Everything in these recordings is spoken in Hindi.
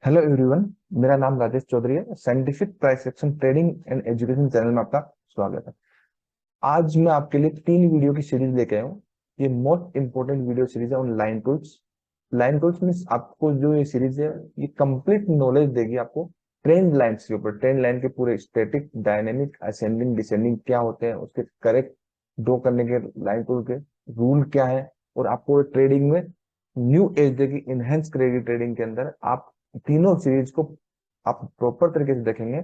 Hello everyone. मेरा नाम राजेश चौधरी है। Scientific price action trading and education channel में आपका स्वागत है। आज मैं आपके लिए 3 वीडियो की सीरीज लेके आया हूँ। ये मोस्ट इंपोर्टेंट वीडियो सीरीज है on line tools. Line tools means आपको जो ये सीरीज है ये कंप्लीट नॉलेज देगी आपको ट्रेंड लाइंस के ऊपर। ट्रेंड लाइन के पूरे स्टैटिक, डायनेमिक, असेंडिंग, डिसेंडिंग क्या होते हैं, उसके करेक्ट ड्रॉ करने के लाइन टूल के रूल क्या है, और आपको ट्रेडिंग में न्यू एज देगी। इनहेंस करेगी ट्रेडिंग के अंदर। आप तीनों सीरीज को आप प्रॉपर तरीके से देखेंगे,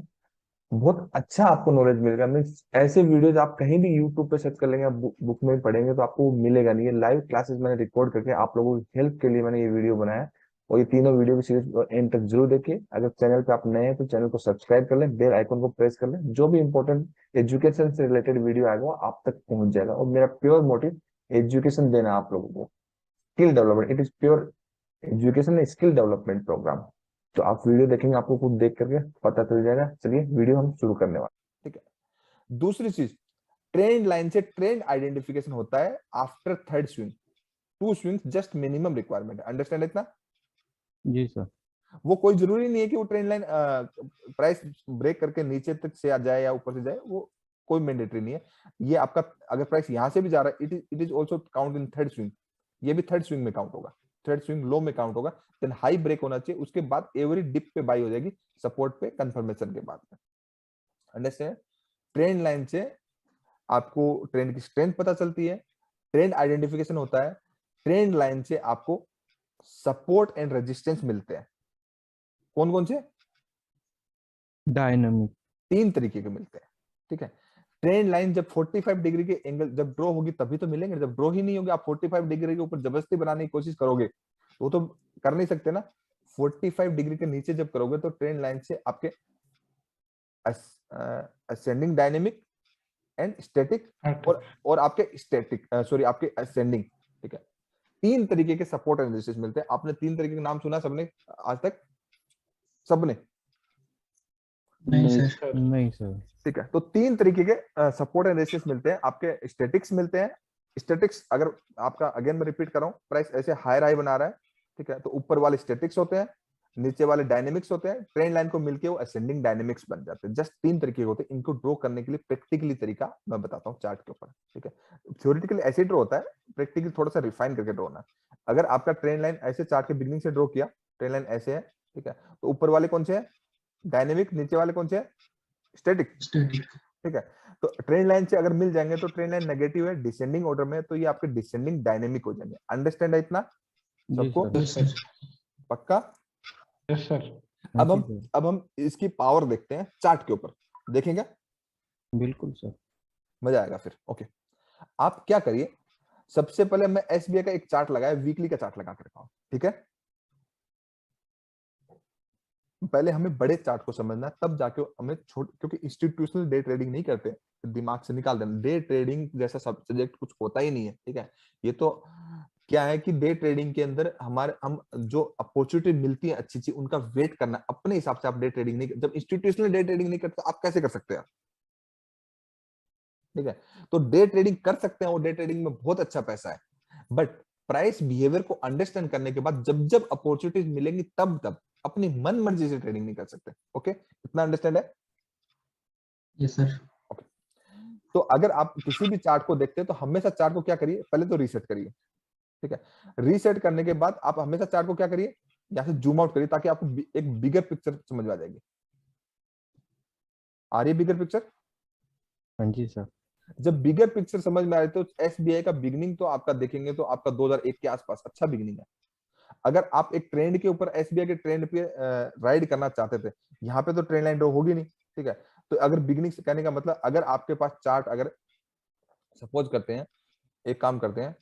बहुत अच्छा आपको नॉलेज मिलेगा। मीन्स ऐसे वीडियोज आप कहीं भी यूट्यूब पे सर्च कर लेंगे, आप बुक में पढ़ेंगे तो आपको वो मिलेगा नहीं। ये लाइव क्लासेस मैंने रिकॉर्ड करके आप लोगों की हेल्प के लिए मैंने ये वीडियो बनाया है। और ये तीनों वीडियो की सीरीज एंड तक जरूर देखिए। अगर चैनल पे आप नए हैं तो चैनल को सब्सक्राइब कर लें, बेल आइकन को प्रेस कर लें। जो भी इंपॉर्टेंट एजुकेशन से रिलेटेड वीडियो आएगा वो आप तक पहुंच जाएगा। और मेरा प्योर मोटिव एजुकेशन देना है आप लोगों को, skill development. It is pure education skill development programme. तो आप वीडियो देखेंगे, आपको खुद देख करके पता चल जाएगा। चलिए वीडियो हम शुरू करने वाले। ठीक है। दूसरी चीज, ट्रेंड लाइन से ट्रेंड आइडेंटिफिकेशन होता है after third swing. Two swing just minimum requirement है। अंडरस्टैंड इतना? जी सर। वो कोई जरूरी नहीं है कि वो ट्रेंड लाइन प्राइस ब्रेक करके नीचे तक से आ जाए या ऊपर से जाए, वो कोई मैंडेटरी नहीं है। ये आपका अगर प्राइस यहां से भी जा रहा है, it is also count in third swing. ये भी थर्ड स्विंग में काउंट होगा। थर्ड स्विंग लो में काउंट होगा। देन हाई ब्रेक होना चाहिए, उसके बाद एवरी डिप पे बाई हो जाएगी, सपोर्ट पे कंफर्मेशन के बाद में। अंडरस्टैंड? ट्रेंड लाइन से आपको ट्रेंड की स्ट्रेंथ पता चलती है, ट्रेंड आइडेंटिफिकेशन होता है। ट्रेंड लाइन से आपको सपोर्ट एंड रेजिस्टेंस मिलते हैं। कौन कौन से? डायनामिक। 3 तरीके के मिलते हैं। ठीक है। ट्रेंड लाइन जब 45 डिग्री के एंगल जब ड्रॉ होगी तभी तो मिलेंगे। जब ड्रॉ ही नहीं होगी, आप 45 डिग्री के ऊपर जबरदस्ती बनाने की कोशिश करोगे तो वो तो कर नहीं सकते ना। 45 डिग्री के नीचे जब करोगे तो ट्रेंड लाइन से आपके असेंडिंग, डायनेमिक एंड स्टैटिक और आपके स्टैटिक सॉरी आपके असेंडिंग। ठीक है। 3 तरीके के सपोर्ट एंड रेजिस्टेंस मिलते हैं। आपने 3 तरीके के नाम सुना सबने आज तक? सबने? नहीं सर। नहीं सर। ठीक है। तो 3 तरीके के सपोर्ट एंड रेजिस्टेंस मिलते हैं। आपके स्टैटिक्स मिलते हैं। स्टैटिक्स अगर आपका, अगेन मैं रिपीट कर रहा हूं, प्राइस ऐसे हायर हाई बना रहा है, ठीक है, तो ऊपर वाले स्टैटिक्स होते हैं, नीचे वाले डायनेमिक्स होते हैं। ट्रेंड लाइन को मिलके वो असेंडिंग डायनेमिक्स बन जाते हैं। जस्ट 3 तरीके होते हैं। इनको ड्रॉ करने के लिए प्रैक्टिकली तरीका मैं बताता हूँ चार्ट के ऊपर। ठीक है। थ्योरेटिकली ऐसे ड्रॉ होता है, प्रैक्टिकली थोड़ा सा रिफाइन करके ड्रॉ होना है। अगर आपका ट्रेंड लाइन ऐसे चार्ट के बिगनिंग से ड्रॉ किया, ट्रेंड लाइन ऐसे है, ठीक है, तो ऊपर वाले कौन से हैं? डायनेमिक। नीचे वाले कौन से हैं? स्टैटिक। ठीक है। तो ट्रेंड लाइन से अगर मिल जाएंगे तो ट्रेंड लाइन नेगेटिव है, डिसेंडिंग ऑर्डर में, तो ये आपके डिसेंडिंग डायनेमिक हो जाएंगे। अंडरस्टैंड है इतना सबको? पक्का? Yes sir. अब हम इसकी पावर देखते हैं चार्ट के ऊपर। देखेंगे? बिल्कुल सर। मजा आएगा फिर। ओके, आप क्या करिए, सबसे पहले मैं एसबीआई का एक चार्ट लगाया, वीकली का चार्ट लगा कर रखा हूं। ठीक है। पहले हमें बड़े चार्ट को समझना है, तब जाके हमें क्योंकि इंस्टीट्यूशनल डे ट्रेडिंग नहीं करते, दिमाग से निकाल देना। डे ट्रेडिंग जैसा सब्जेक्ट कुछ होता ही नहीं है। ठीक है। ये तो क्या है कि डे ट्रेडिंग के अंदर हम जो अपॉर्चुनिटी मिलती है अच्छी चीज, उनका वेट करना अपने हिसाब से। आप डे ट्रेडिंग नहीं, जब इंस्टीट्यूशनल डे ट्रेडिंग नहीं करते आप कैसे कर सकते हैं? ठीक है। तो डे ट्रेडिंग कर सकते हैं, वो डे ट्रेडिंग में बहुत अच्छा पैसा है, बट प्राइस बिहेवियर को अंडरस्टैंड करने के बाद जब जब अपॉर्चुनिटीज मिलेंगी तब तब अपनी मन मर्जी से ट्रेडिंग नहीं कर सकते। ओके, इतना अंडरस्टैंड है? Yes sir. ओके। तो अगर आप किसी भी चार्ट को देखते हैं तो हमेशा चार्ट को क्या करिए, पहले तो रीसेट करिए। ठीक है। रीसेट करने के बाद आप हमेशा चार्ट को क्या करिए, यहां से जूम आउट करिए, ताकि आपको एक बिगर पिक्चर समझ में आ जाएगी। आ रही है बिगर पिक्चर? हाँ जी सर। जब बिगर पिक्चर समझ में आ रही तो एसबीआई का बिगनिंग तो आपका देखेंगे तो आपका 2001 के आसपास अच्छा बिगनिंग है। अगर आप एक ट्रेंड के ऊपर एसबीआई के ट्रेंड पे राइड करना चाहते थे, यहाँ पे तो ट्रेंड लाइन ड्रॉ होगी नहीं। ठीक है। तो अगर बिगनिंग से कहने का मतलब, अगर आपके पास चार्ट, अगर सपोज करते हैं, एक काम करते हैं,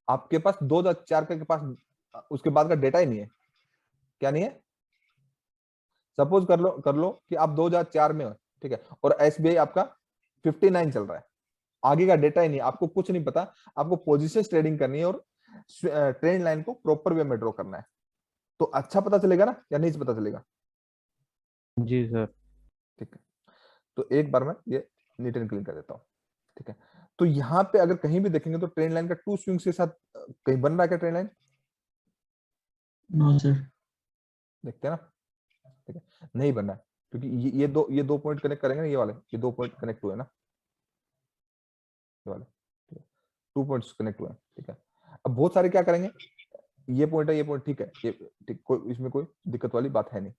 आपके पास 2004 के पास उसके बाद का डेटा ही नहीं है। क्या नहीं है? सपोज कर लो कि आप 2004 में हो, ठीक है, और एसबीआई आपका 59 चल रहा है। आगे का डेटा ही नहीं, आपको कुछ नहीं पता। आपको पोजीशन ट्रेडिंग करनी है और ट्रेंड लाइन को प्रॉपर वे में ड्रॉ करना है। तो अच्छा पता चलेगा ना, या नहीं पता चलेगा? जी सर। ठीक है। तो एक बार मैं ये नीट एंड क्लीन कर देता हूँ। ठीक है। तो यहाँ पे अगर कहीं भी देखेंगे तो ट्रेंड लाइन का 2 स्विंग्स के साथ कहीं बन रहा है क्या ट्रेंड लाइन? No sir. देखते हैं ना, ठीक है, नहीं बन रहा है क्योंकि ये दो पॉइंट कनेक्ट करेंगे ना, ये वाले, ये 2 पॉइंट कनेक्ट हुए ना, ये वाले, ठीक है, 2 पॉइंट्स कनेक्ट हुए हैं, ठीक है। अब बहुत सारे क्या करेंगे, ये पॉइंट है, ये पॉइंट, ठीक है, ये ठीक, कोई इसमें कोई दिक्कत वाली बात है नहीं।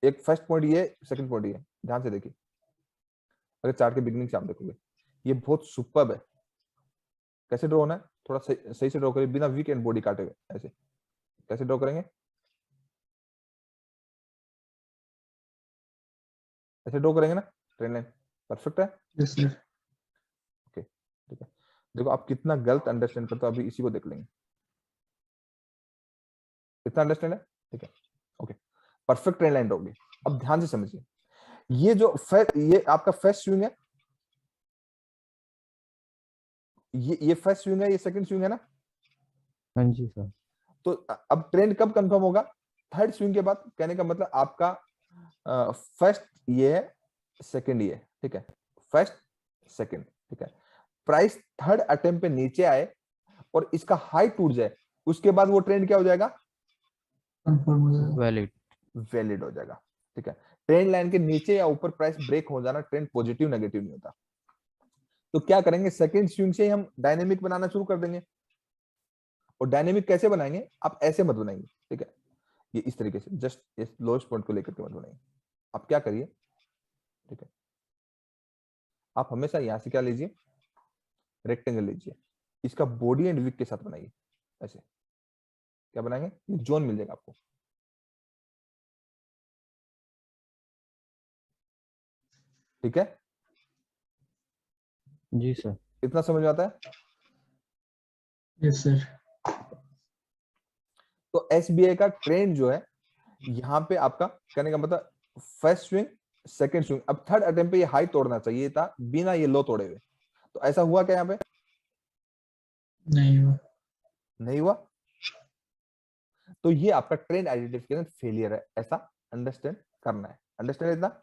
एक फर्स्ट पॉइंट ये, सेकंड पॉइंट ये, ध्यान से देखिए, अगर चार्ट के बिगनिंग से आप देखोगे ये बहुत सुपर्ब है। कैसे ड्रॉ होना है, थोड़ा सही से ड्रॉ करिए, बिना वीक एंड बॉडी काटे हुए, ऐसे कैसे ड्रॉ करेंगे, ऐसे ड्रॉ करेंगे ना, ट्रेंड लाइन परफेक्ट है। Yes sir. ओके, ठीक है, देखो आप कितना गलत अंडरस्टैंड करते हो, अभी इसी को देख लेंगे, कितना अंडरस्टैंड है, ठीक है, okay, perfect trend line draw होगी। अब ध्यान से समझिए, ये जो ये आपका फर्स्ट स्विंग है, ये फर्स्ट स्विंग है, ये सेकंड स्विंग है ना। हाँ जी सर। तो अब ट्रेंड कब कंफर्म होगा, थर्ड स्विंग के बाद। कहने का मतलब आपका फर्स्ट ये है, सेकंड ये, ठीक है, फर्स्ट सेकंड, ठीक है, प्राइस थर्ड अटेम्प्ट पे नीचे आए और इसका हाई टूट जाए, उसके बाद वो ट्रेंड क्या हो जाएगा, कंफर्म हो जाएगा। वैलिड। वैलिड हो जाएगा, ठीक है। ट्रेंड लाइन के नीचे या ऊपर प्राइस ब्रेक हो जाना ट्रेंड पॉजिटिव नेगेटिव नहीं होता। तो क्या करेंगे, सेकंड स्विंग से ही हम डायनेमिक बनाना शुरू कर देंगे। और डायनेमिक कैसे बनाएंगे, आप ऐसे मत बनाएंगे, ठीक है, ये इस तरीके से जस्ट इस लोएस्ट पॉइंट को लेकर के मत बनाएंगे। आप क्या करिए, ठीक है, आप हमेशा यहां से क्या लीजिए, रेक्टेंगल लीजिए, इसका बॉडी एंड विक के साथ बनाइए, ऐसे क्या बनाएंगे, ये जोन मिल जाएगा आपको, ठीक है, जी सर। इतना समझ में आता है। Yes sir. तो एसबीआई का ट्रेंड जो है, यहाँ पे आपका कहने का मतलब फर्स्ट स्विंग, सेकंड स्विंग, अब थर्ड अटेम्प्ट पे ये हाई तोड़ना चाहिए था बिना ये लो तोड़े हुए। तो ऐसा हुआ क्या, यहाँ पे नहीं हुआ। नहीं हुआ। तो ये आपका ट्रेंड आइडेंटिफिकेशन फेलियर है, ऐसा अंडरस्टैंड करना है, अंडरस्टैंड इतना,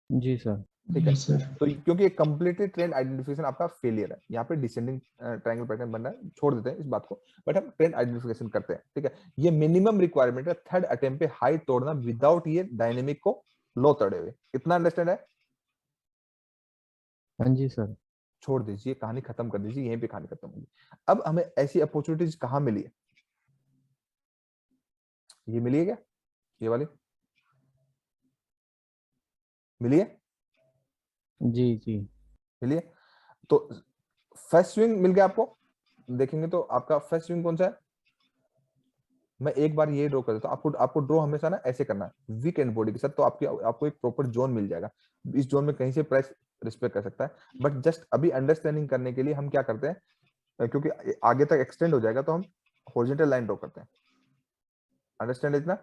जी सर। ठीक है। Yes sir. तो क्योंकि ये कंप्लीटली ट्रेंड आइडेंटिफिकेशन आपका फेलियर है, यहाँ पे डिसेंडिंग ट्रायंगल पैटर्न बन रहा है, छोड़ देते हैं इस बात को, बट हम ट्रेंड आइडेंटिफिकेशन करते हैं, ठीक है। ये मिनिमम रिक्वायरमेंट है थर्ड अटेम्प्ट पे हाई तोड़ना विदाउट ये डायनेमिक को लो तोड़े हुए, कितना अंडरस्टैंड है। हाँ जी सर। छोड़ दीजिए, कहानी खत्म कर दीजिए, यहीं पे कहानी खत्म होगी। अब हमें ऐसी अपॉर्चुनिटीज कहाँ मिली है, ये मिली है क्या, ये वाली मिली है, जी जी। मिली है। तो फर्स्ट स्विंग मिल गया आपको, देखेंगे तो आपका फर्स्ट स्विंग कौन सा है, मैं एक बार ये ड्रॉ कर देता हूं, आपको ड्रॉ हमेशा ना ऐसे करना है वीक एंड बॉडी के साथ, तो आपको एक प्रॉपर जोन मिल जाएगा, इस जोन में कहीं से प्राइस रिस्पेक्ट कर सकता है। बट जस्ट अभी अंडरस्टैंडिंग करने के लिए हम क्या करते हैं, क्योंकि आगे तक एक्सटेंड हो जाएगा, तो हम हॉरिजॉन्टल लाइन ड्रॉ करते हैं, अंडरस्टैंड इतना,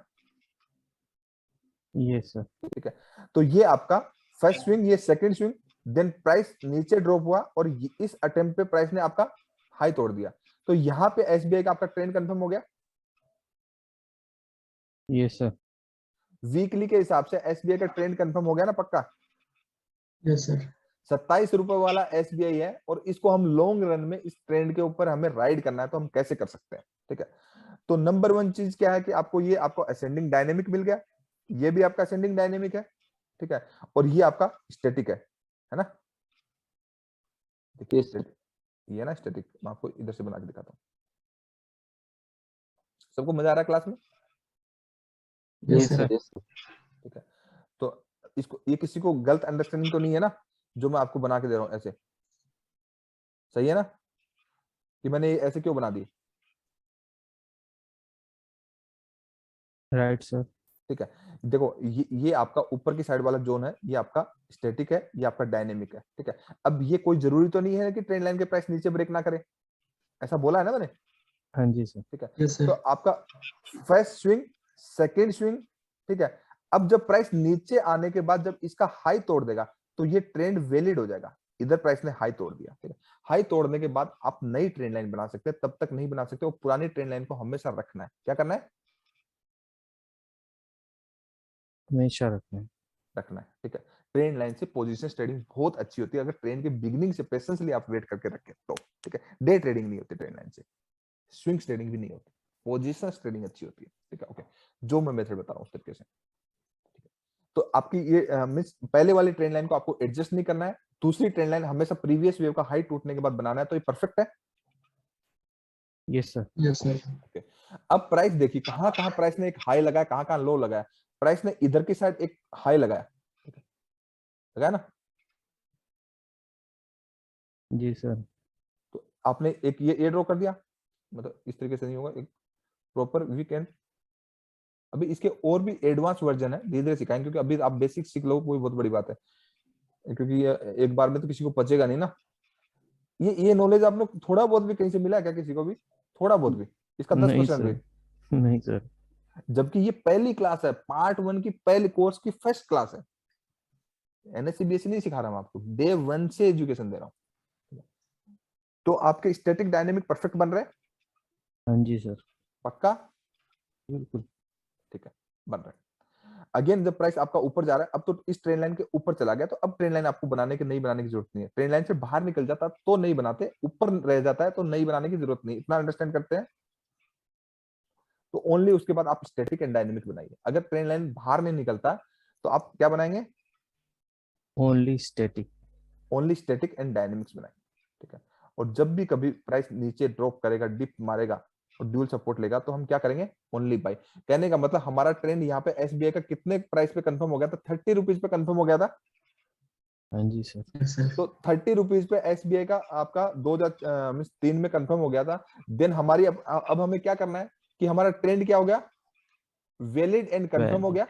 यस सर। ठीक है। तो ये आपका फर्स्ट स्विंग, ये सेकंड स्विंग, देन प्राइस नीचे ड्रॉप हुआ और इस अटेम्प्ट पे प्राइस ने आपका हाई तोड़ दिया, तो यहाँ पे एसबीआई का आपका ट्रेंड कंफर्म हो गया। Yes sir. वीकली के हिसाब से एसबीआई का ट्रेंड कंफर्म हो गया ना पक्का। Yes sir. 27 रुपए वाला एसबीआई है और इसको हम लॉन्ग रन में इस ट्रेंड के ऊपर हमें राइड करना है, तो हम कैसे कर सकते हैं, ठीक है। तो नंबर 1 चीज क्या है कि आपको असेंडिंग डायनेमिक मिल गया, ये भी आपका असेंडिंग डायनेमिक है, ठीक है, और ये आपका स्टैटिक है ना, देखिए स्टैटिक, ये ना स्टैटिक, मैं आपको इधर से बना के दिखाता हूँ। सबको मजा आ रहा है क्लास में, यस सर। ठीक है। तो इसको, ये किसी को गलत अंडरस्टैंडिंग तो नहीं है ना, जो मैं आपको बना के दे रहा हूँ ऐसे, सही है ना, कि मैंने ये ऐसे क्यों बना दी, राइट सर। ठीक है। देखो ये आपका ऊपर की साइड वाला जोन है, ये आपका स्टैटिक है, ये आपका डायनेमिक है, ठीक है। अब ये कोई जरूरी तो नहीं है कि ट्रेंड लाइन के प्राइस नीचे ब्रेक ना करे, ऐसा बोला है ना मैंने, हाँ जी सर। ठीक है। यस तो सर। आपका फर्स्ट स्विंग, सेकेंड स्विंग, ठीक है, अब जब प्राइस नीचे आने के बाद जब इसका हाई तोड़ देगा, तो ये ट्रेंड वैलिड हो जाएगा, इधर प्राइस ने हाई तोड़ दिया, ठीक है। हाई तोड़ने के बाद आप नई ट्रेंड लाइन बना सकते हैं, तब तक नहीं बना सकते, वो पुरानी ट्रेंड लाइन को हमेशा रखना है, क्या करना है, हमेशा रखना है। रखना है, ठीक है। ट्रेंड लाइन से पोजीशन ट्रेडिंग बहुत अच्छी होती है अगर ट्रेंड के बिगिनिंग से पेशेंसली आप वेट करके रखें तो, ठीक है। डे ट्रेडिंग नहीं होती ट्रेंड लाइन से, स्विंग ट्रेडिंग भी नहीं होती, पोजीशन ट्रेडिंग अच्छी होती है, ठीक है। ओके, जो मैं मेथड बता रहा हूँ उस तरीके से, ठीक है। तो आपकी ये मींस पहले वाली ट्रेंड लाइन को आपको एडजस्ट नहीं करना है, दूसरी ट्रेंड लाइन हमेशा प्रीवियस वेव का हाई टूटने के बाद बनाना है, तो ये परफेक्ट है। Yes sir. Yes, sir. Okay, अब प्राइस देखिए कहां कहां प्राइस ने एक हाई लगाया, कहां कहां लो लगाया। प्राइस ने इधर की साइड एक हाई लगाया, ठीक है, लगाया ना। जी सर। तो आपने एक ये ड्रॉ कर दिया, मतलब इस तरीके से नहीं होगा, एक प्रॉपर वीकेंड। अभी इसके और भी एडवांस वर्जन है, धीरे धीरे सिखाएंगे, क्योंकि अभी आप बेसिक सीख लो कोई बहुत बड़ी बात है, क्योंकि ये एक बार में तो किसी को पचेगा नहीं ना। ये नॉलेज आप लोग थोड़ा बहुत भी कहीं से मिला है क्या किसी को भी, थोड़ा बहुत भी, इसका नहीं 10% भी? सर, नहीं सर। जबकि ये पहली क्लास है, पार्ट 1 की पहली कोर्स की फर्स्ट क्लास है। एनएससीबीएसई नहीं सिखा रहा हूं आपको, डे 1 से एजुकेशन दे रहा हूं। तो आपके स्टैटिक डायनेमिक परफेक्ट बन रहे हैं? हाँ जी सर। पक्का? बिल्कुल। ठीक है, बन रहे हैं। अगेन जब प्राइस आपका ऊपर जा रहा है, अब तो इस ट्रेंड लाइन के ऊपर चला गया, तो अब ट्रेंड लाइन आपको बनाने की नहीं बनाने की जरूरत नहीं है। ट्रेंड लाइन से बाहर निकल जाता तो नहीं बनाते, ऊपर रह जाता है तो नहीं बनाने की जरूरत नहीं, इतना अंडरस्टैंड करते हैं। तो ओनली उसके बाद आप स्टैटिक एंड डायनेमिक बनाइए। अगर ट्रेंड लाइन बाहर नहीं निकलता तो आप क्या बनाएंगे? Only static. Only static and dynamics बनाएंगे, ठीक है। और जब भी कभी प्राइस नीचे ड्रॉप करेगा, डिप मारेगा और ड्यूल सपोर्ट लेगा, तो हम क्या करेंगे? Only by. कहने का मतलब हमारा ट्रेंड यहाँ पे एसबीआई का कितने प्राइस पे कंफर्म हो गया था? 30 रुपीज पे कंफर्म हो गया था। हाँ जी सर। Yes, sir. तो 30 रुपीज पे एसबीआई का आपका 2003 में कंफर्म हो गया था। देन हमारी अब हमें क्या करना है कि हमारा ट्रेंड क्या हो गया? वैलिड एंड कंफर्म हो वैलिड। गया।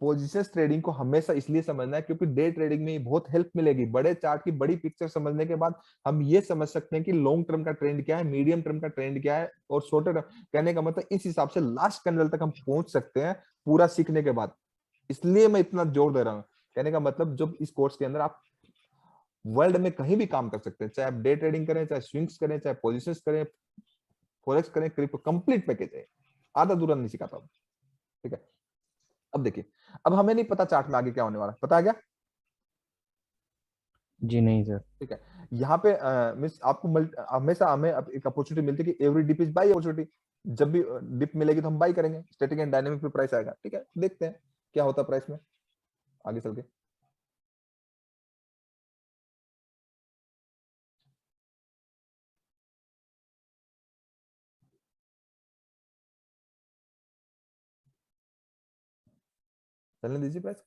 पोजीशन ट्रेडिंग को हमेशा इसलिए समझना है क्योंकि डे ट्रेडिंग में बहुत हेल्प मिलेगी। बड़े चार्ट की बड़ी पिक्चर समझने के बाद हम ये समझ सकते हैं कि लॉन्ग टर्म का ट्रेंड क्या है, मीडियम टर्म का ट्रेंड क्या है, और शॉर्ट टर्म। कहने का मतलब इस हिसाब से लास्ट कैंडल तक हम पहुंच सकते हैं पूरा सीखने के बाद। इसलिए मैं इतना जोर दे रहा हूं। कहने का मतलब जब इस कोर्स के अंदर आप वर्ल्ड में कहीं भी काम कर सकते हैं, चाहे आप डे ट्रेडिंग करें, चाहे स्विंग्स करें, चाहे पोजिशंस करें, फॉरेक्स करें, क्रिप्टो, कंप्लीट पैकेज है, आधा दूरा नहीं सिखाता हूं, ठीक है। अब देखिए, अब हमें नहीं पता चार्ट में आगे क्या होने वाला, पता है क्या? जी नहीं सर। ठीक है, यहाँ पे मिस आपको हमेशा हमें एक अपॉर्चुनिटी मिलती है कि every dip is buy opportunity. जब भी डिप मिलेगी तो हम बाई करेंगे, स्टैटिक एंड डायनेमिक पे प्राइस आएगा, ठीक है। देखते हैं क्या होता है प्राइस में आगे चल के। चलने दीजिए प्राइस।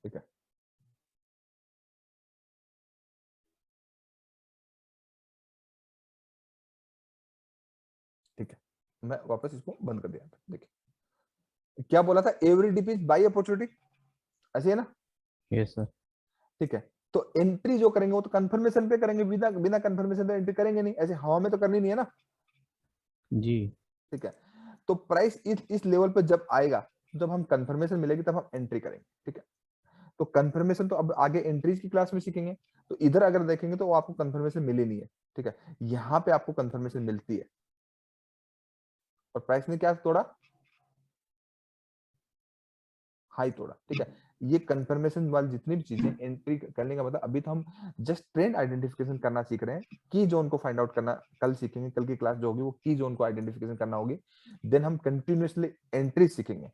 ठीक है, ठीक है, मैं वापस इसको बंद कर दिया। देखिए क्या बोला था, every dip is buy opportunity, ऐसे है ना? Yes sir. ठीक है, तो एंट्री जो करेंगे वो तो कंफर्मेशन पे करेंगे, बिना बिना कंफर्मेशन पे एंट्री करेंगे नहीं, ऐसे हवा में तो करनी नहीं है ना। जी। ठीक है, तो प्राइस इस लेवल पे जब आएगा, जब हम कंफर्मेशन मिलेगी तब हम एंट्री करेंगे, ठीक है। तो कंफर्मेशन तो अब आगे एंट्रीज की क्लास में सीखेंगे। तो इधर अगर देखेंगे तो वो आपको कंफर्मेशन मिली नहीं है, ठीक है। यहाँ पे आपको कंफर्मेशन मिलती है और प्राइस ने क्या तोड़ा? हाई तोड़ा, ठीक है। ये कंफर्मेशन वाली जितनी भी चीजें, एंट्री करने का मतलब अभी तो हम जस्ट ट्रेंड आइडेंटिफिकेशन करना सीख रहे हैं। की जोन को फाइंड आउट करना कल सीखेंगे, कल की क्लास जो होगी वो की जोन को आइडेंटिफिकेशन करना होगी। देन हम कंटिन्यूअसली एंट्री सीखेंगे।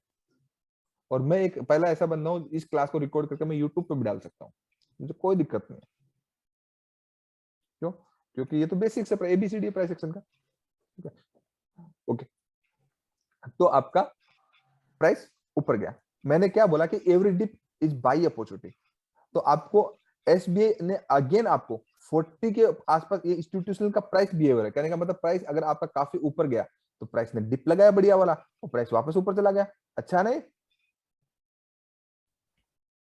और मैं एक पहला ऐसा बंदा हूँ, इस क्लास को रिकॉर्ड करके मैं यूट्यूब पे भी डाल सकता हूँ, मुझे कोई दिक्कत नहीं है। क्यों? क्योंकि ये तो बेसिक्स है एबीसीडी प्राइस एक्शन का, ठीक है। ओके, तो आपका प्राइस ऊपर गया, मैंने क्या बोला कि every dip is buy opportunity. तो आपको एसबीआई ने अगेन आपको 40 के आसपास, ये इंस्टीट्यूशनल का प्राइस बिहेवियर है। कहने का मतलब प्राइस अगर आपका काफी ऊपर गया तो प्राइस ने डिप लगाया बढ़िया वाला, और प्राइस वापस ऊपर चला गया, अच्छा नहीं?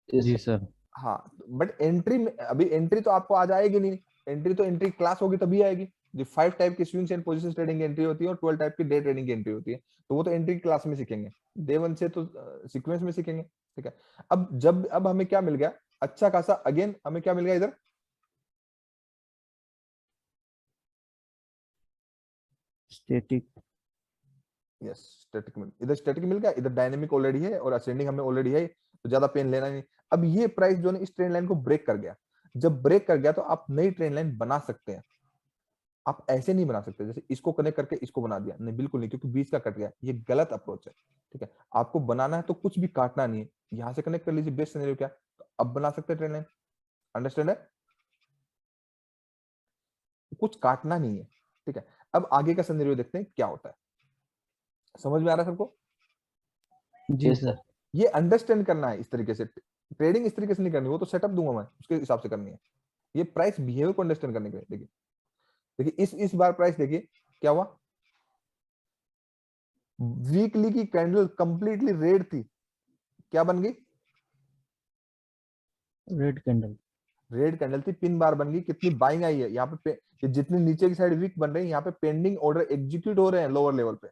जी सर। हाँ, बट एंट्री में अभी एंट्री तो आपको आज आएगी नहीं। एंट्री तो एंट्री क्लास होगी तभी आएगी। जो 5 टाइप की स्विंग्स एंड पोजीशन ट्रेडिंग की एंट्री होती है और 12 टाइप की डे ट्रेडिंग की एंट्री होती है, तो वो तो एंट्री क्लास में सीखेंगे। डे 1 से तो सीक्वेंस में सीखेंगे, ठीक है। अब हमें क्या मिल गया? अच्छा खासा अगेन हमें क्या मिल गया इधर? स्टैटिक। यस स्टैटिक मिल, इधर स्टैटिक मिल गया, इधर डायनेमिक ऑलरेडी है और असेंडिंग हमें ऑलरेडी है, तो ज्यादा पेन लेना नहीं। अब ये प्राइस जो है इस ट्रेंड लाइन को ब्रेक कर गया, जब ब्रेक कर गया तो आप नई ट्रेंड लाइन बना सकते हैं। आप ऐसे नहीं बना सकते जैसे इसको कनेक्ट करके इसको बना दिया, नहीं बिल्कुल नहीं, क्योंकि बीच का कट गया, ये गलत अप्रोच है। ठीक है, आपको बनाना है तो कुछ भी काटना नहीं है, यहां से कनेक्ट कर लीजिए, बेस्ट सिनेरियो क्या, तो अब बना सकते हैं ट्रेंड लाइन। अंडरस्टैंड है, कुछ काटना नहीं है। ठीक है, अब आगे का सिनेरियो देखते हैं क्या होता है, समझ में आ रहा है सबको? जी सर। ये अंडरस्टैंड करना है, इस तरीके से ट्रेडिंग इस तरीके से नहीं करनी, वो तो सेटअप दूंगा मैं, उसके हिसाब से करनी है। ये प्राइस बिहेवियर को अंडरस्टैंड करने के लिए देखिए, देखिए इस बार प्राइस देखिए क्या हुआ, वीकली की कैंडल कंप्लीटली रेड थी, क्या बन गई, रेड कैंडल। रेड कैंडल थी, पिन बार बन गई, कितनी बाइंग आई है यहाँ पे, ये जितनी नीचे की साइड वीक बन रही है, यहाँ पे पेंडिंग ऑर्डर एग्जीक्यूट हो रहे हैं लोअर लेवल पे,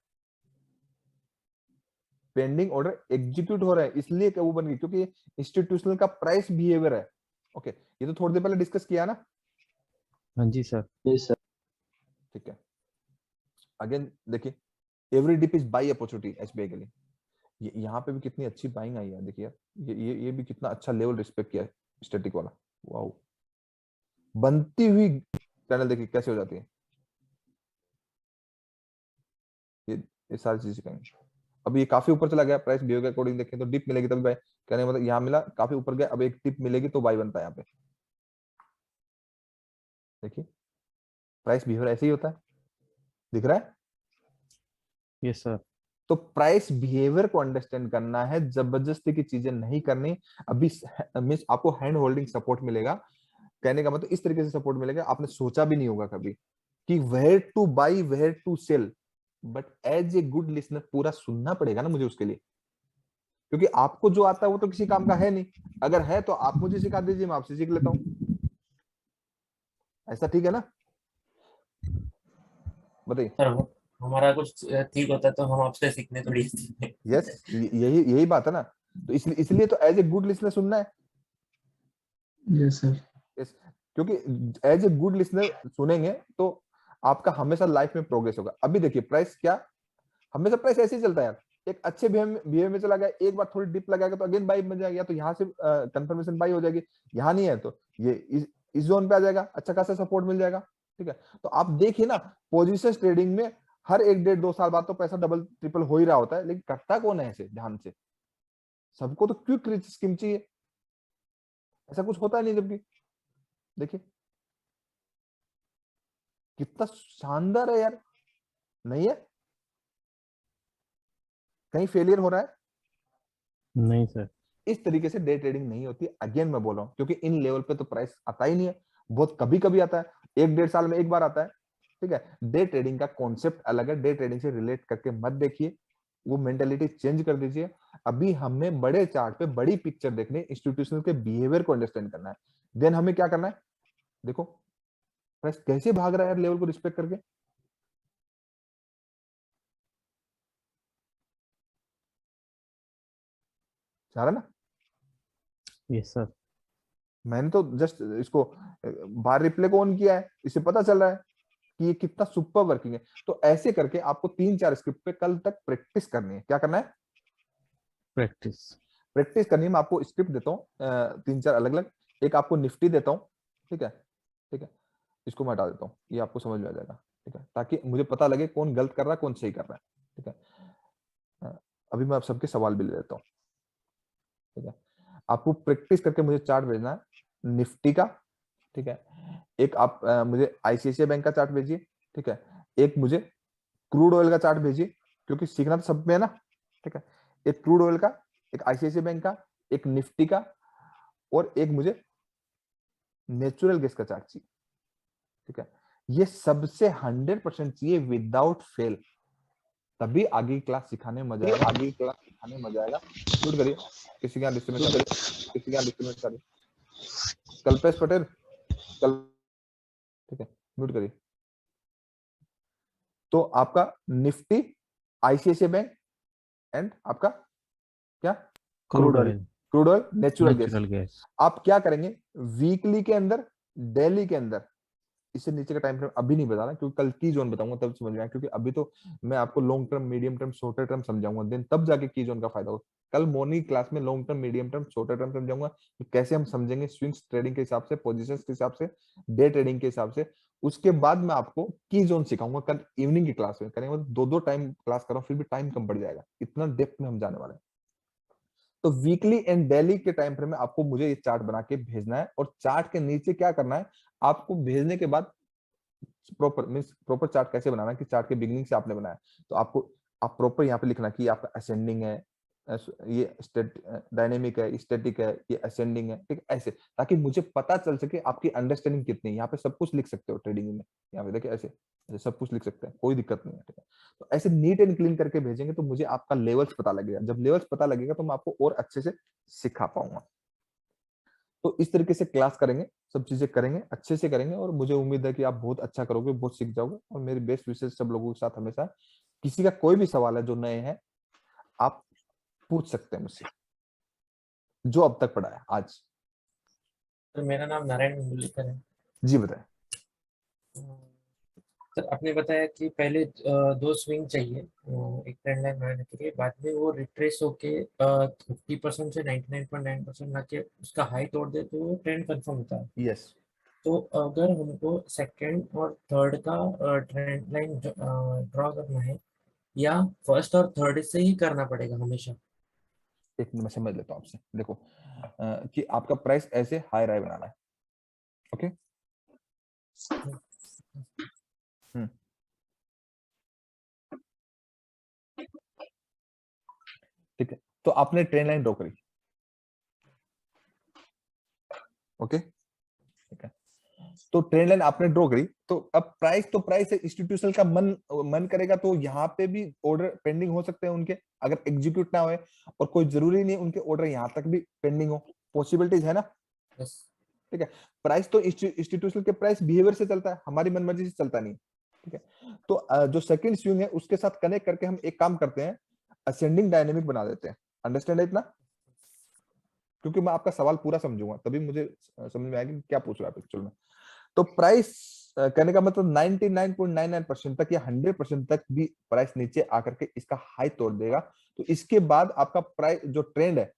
पेंडिंग ऑर्डर एग्जीक्यूट हो रहे हैं, इसलिए वो बन गई क्योंकि इंस्टीट्यूशनल का प्राइस बिहेवियर है। ओके, ये तो थोड़ी देर पहले डिस्कस किया ना। हाँ जी सर। ठीक है, अगेन देखिए, every dip is buy opportunity SBI के लिए, यहाँ पे भी कितनी अच्छी बाइंग आई है, देखिए ये भी कितना अच्छा लेवल रिस्पेक्ट किया है स्टैटिक वाला, वाओ, बनती हुई कैंडल देखिए कैसे हो जाती है, ये सारी चीजें कहेंगे। अब ये काफी ऊपर चला गया, प्राइस बिहेवियर के अकॉर्डिंग देखें तो डिप मिलेगी तभी बाय, कहने का मतलब यहाँ मिला काफी ऊपर गया, अब एक डिप मिलेगी तो बाय बनता है यहाँ पे। देखिए प्राइस बिहेवियर ऐसे ही होता है, दिख रहा है? Yes sir. तो प्राइस बिहेवियर को अंडरस्टैंड करना है, जबरदस्ती की चीजें नहीं करनी। अभी मींस आपको हैंड होल्डिंग सपोर्ट मिलेगा, कहने का मतलब इस तरीके से सपोर्ट मिलेगा, आपने सोचा भी नहीं होगा कभी कि where to buy where to sell, but as a good listener पूरा सुनना पड़ेगा ना मुझे उसके लिए, क्योंकि आपको जो आता है वो तो किसी काम का है नहीं, अगर है तो आप मुझे सिखा दीजिए, मैं आपसे सीख लेता हूं, ऐसा ठीक है ना? बताइए। सर हमारा कुछ ठीक होता है तो हम आपसे सीखने थोड़ी यस, यही बात है ना, तो इसलिए तो एज ए गुड लिसनर सुनना है। Yes sir. यस, क्योंकि एज ए गुड लिसनर सुनेंगे तो आपका हमेशा लाइफ में प्रोग्रेस होगा। अभी देखिए प्राइस क्या, हमेशा प्राइस ऐसे ही चलता है यार, एक अच्छे बिहेवियर में चला गया, एक बार थोड़ी डिप लगाएगा तो अगेन बाई बन जाएगा, तो यहाँ से कंफर्मेशन बाई हो जाएगी, यहाँ नहीं है तो ये इस जोन पे आ जाएगा, अच्छा खासा सपोर्ट मिल जाएगा। ठीक है, तो आप देखिए ना, पोजीशन ट्रेडिंग में हर 1-1.5 साल बाद तो पैसा डबल ट्रिपल हो ही रहा होता है, लेकिन करता कौन है ऐसे ध्यान से? सबको तो क्विक रिच स्कीम चाहिए, ऐसा कुछ होता नहीं। जबकि देखिए कितना शानदार है यार, नहीं है? कहीं फेलियर हो रहा है? नहीं सर। इस तरीके से डे ट्रेडिंग नहीं होती, अगेन मैं बोल रहा हूं, क्योंकि इन लेवल पे तो प्राइस आता ही नहीं है, बहुत कभी कभी आता है, 1-1.5 साल में एक बार आता है। ठीक है, डे ट्रेडिंग का कॉन्सेप्ट अलग है, डे ट्रेडिंग से रिलेट करके मत देखिए, वो मेंटेलिटी चेंज कर दीजिए। अभी हमें बड़े चार्ट पे बड़ी पिक्चर देखने, इंस्टीट्यूशनल के बिहेवियर को अंडरस्टैंड करना है, देन हमें क्या करना है, देखो प्राइस कैसे भाग रहा है लेवल को रिस्पेक्ट करके। चाह रहा ना? Yes sir. मैंने तो जस्ट इसको बार रिप्ले को ऑन किया है, इससे पता चल रहा है कि ये कितना सुपर वर्किंग है। तो ऐसे करके आपको 3-4 स्क्रिप्ट पे कल तक प्रैक्टिस करनी है। क्या करना है? प्रैक्टिस करनी है। मैं आपको स्क्रिप्ट देता हूँ 3-4 अलग अलग, एक आपको निफ्टी देता हूँ। ठीक है, ठीक है, इसको मैं हटा देता हूँ, ये आपको समझ में आ जाएगा। ठीक है, ताकि मुझे पता लगे कौन गलत कर रहा है कौन सही कर रहा है। ठीक है, अभी मैं आप सबके सवाल भी ले लेता हूँ। ठीक है, आपको प्रैक्टिस करके मुझे चार्ट भेजना है निफ्टी का। ठीक है, एक आप मुझे आईसीआईसीआई बैंक का चार्ट भेजिए। ठीक है, एक मुझे क्रूड ऑयल का चार्ट भेजिए, क्योंकि सीखना तो सब में है ना। ठीक है, एक क्रूड ऑयल का, एक आईसीआईसीआई बैंक का, एक निफ्टी का, और एक मुझे नेचुरल गैस का चार्ट चाहिए। ठीक है, ये सबसे 100% चाहिए विदाउट फेल, तभी आगे क्लास सिखाने में मजा आएगा। शूट करिए, किसी का डिस्टर्बेंस करिए। कल्पेश पटेल ठीक है, म्यूट करिए। तो आपका निफ्टी, आईसीआईसीआई बैंक एंड आपका क्या? Crude oil, natural gas. Gas. आप क्या करेंगे वीकली के अंदर, डेली के अंदर इससे नीचे का टाइम फ्रेम अभी नहीं बता रहा, क्योंकि कल की जोन बताऊंगा तब समझ में आएगा, क्योंकि अभी तो मैं आपको long term, medium term, shorter term समझाऊंगा, देन तब जाके की जोन का फायदा होगा। कल मॉर्निंग क्लास में long term, medium term, shorter term समझाऊंगा कि कैसे हम समझेंगे स्विंग्स ट्रेडिंग के हिसाब से, पोजीशंस के हिसाब से, डे ट्रेडिंग के हिसाब से। उसके बाद मैं आपको की जोन सिखाऊंगा कल इवनिंग की क्लास में। करेंगे मतलब 2-2 टाइम क्लास कर रहा हूं, फिर भी टाइम कम पड़ जाएगा, इतना डेप्थ में हम जाने वाले हैं। तो वीकली एंड डेली के टाइम फ्रेम में आपको मुझे ये चार्ट बना के भेजना है, और चार्ट के नीचे क्या करना है, आपको भेजने के बाद प्रॉपर मींस प्रॉपर चार्ट कैसे बनाना है कि चार्ट के बिगिनिंग से आपने बनाया, तो आपको आप प्रॉपर यहाँ पे लिखना कि आपका असेंडिंग है, ये डायनेमिक है, स्टैटिक है, ये असेंडिंग है, ठीक है, ऐसे, ताकि मुझे पता चल सके आपकी अंडरस्टैंडिंग कितनी है। यहाँ पे सब कुछ लिख सकते हो ट्रेडिंग में, यहाँ पे देखिए ऐसे ऐसे सब कुछ लिख सकते हैं, कोई दिक्कत नहीं है, ठीक है। तो ऐसे नीट एंड क्लीन करके भेजेंगे तो मुझे आपका लेवल्स पता लगेगा, जब लेवल्स पता लगेगा तो मैं आपको और अच्छे से सिखा पाऊंगा। तो इस तरीके से क्लास करेंगे, सब चीजें करेंगे, अच्छे से करेंगे, और मुझे उम्मीद है कि आप बहुत अच्छा करोगे, बहुत सीख जाओगे। और मेरी बेस्ट विशेष सब लोगों के साथ हमेशा। किसी का कोई भी सवाल है जो नए हैं, आप पूछ सकते हैं मुझसे, जो अब तक पढ़ा है आज। तो मेरा नाम नारायण मंडलिकर है। जी बताएं। सर आपने बताया कि पहले दो स्विंग चाहिए, एक ट्रेंड लाइन बनाने के लिए, बाद में वो रिट्रेस होके 50% से 99.9% आके उसका हाई तोड़ दे तो वो ट्रेंड कंफर्म होता है। यस, तो अगर हमको सेकंड और थर्ड का ट्रेंड लाइन ड्रॉ करना है, या फर्स्ट और थर्ड से ही करना पड़ेगा हमेशा? एक मिनट में समझ लेता हूँ आपसे। देखो कि आपका प्राइस ऐसे हाई राय बनाना है, ओके। हम्म, ठीक है। तो आपने ट्रेंड लाइन ड्रॉ करी, ओके, ठीक है। तो ट्रेंड लाइन आपने ड्रॉ करी, तो अब प्राइस तो प्राइस है, इंस्टीट्यूशनल का मन करेगा तो यहाँ पे भी ऑर्डर पेंडिंग हो सकते हैं उनके, अगर एग्जीक्यूट ना हुए, और कोई जरूरी नहीं उनके ऑर्डर यहाँ तक भी पेंडिंग हो, पॉसिबिलिटीज है ना, बस ठीक है। प्राइस तो इंस्टीट्यूशनल के प्राइस बिहेवियर से चलता है, हमारी मनमर्जी से चलता नहीं, ठीक है। तो जो सेकंड स्विंग है उसके साथ कनेक्ट करके हम एक काम करते हैं, असेंडिंग डायनेमिक बना देते हैं। अंडरस्टैंड है इतना? क्योंकि मैं आपका सवाल पूरा समझूंगा तभी मुझे समझ में आएगा कि क्या पूछ रहा है एक्चुअल में। तो प्राइस कहने का मतलब 99.99% तक या 100% तक भी प्राइस नीचे आकर के इसका हाई तोड़ देगा, तो इसके बाद आपका प्राइस जो ट्रेंड है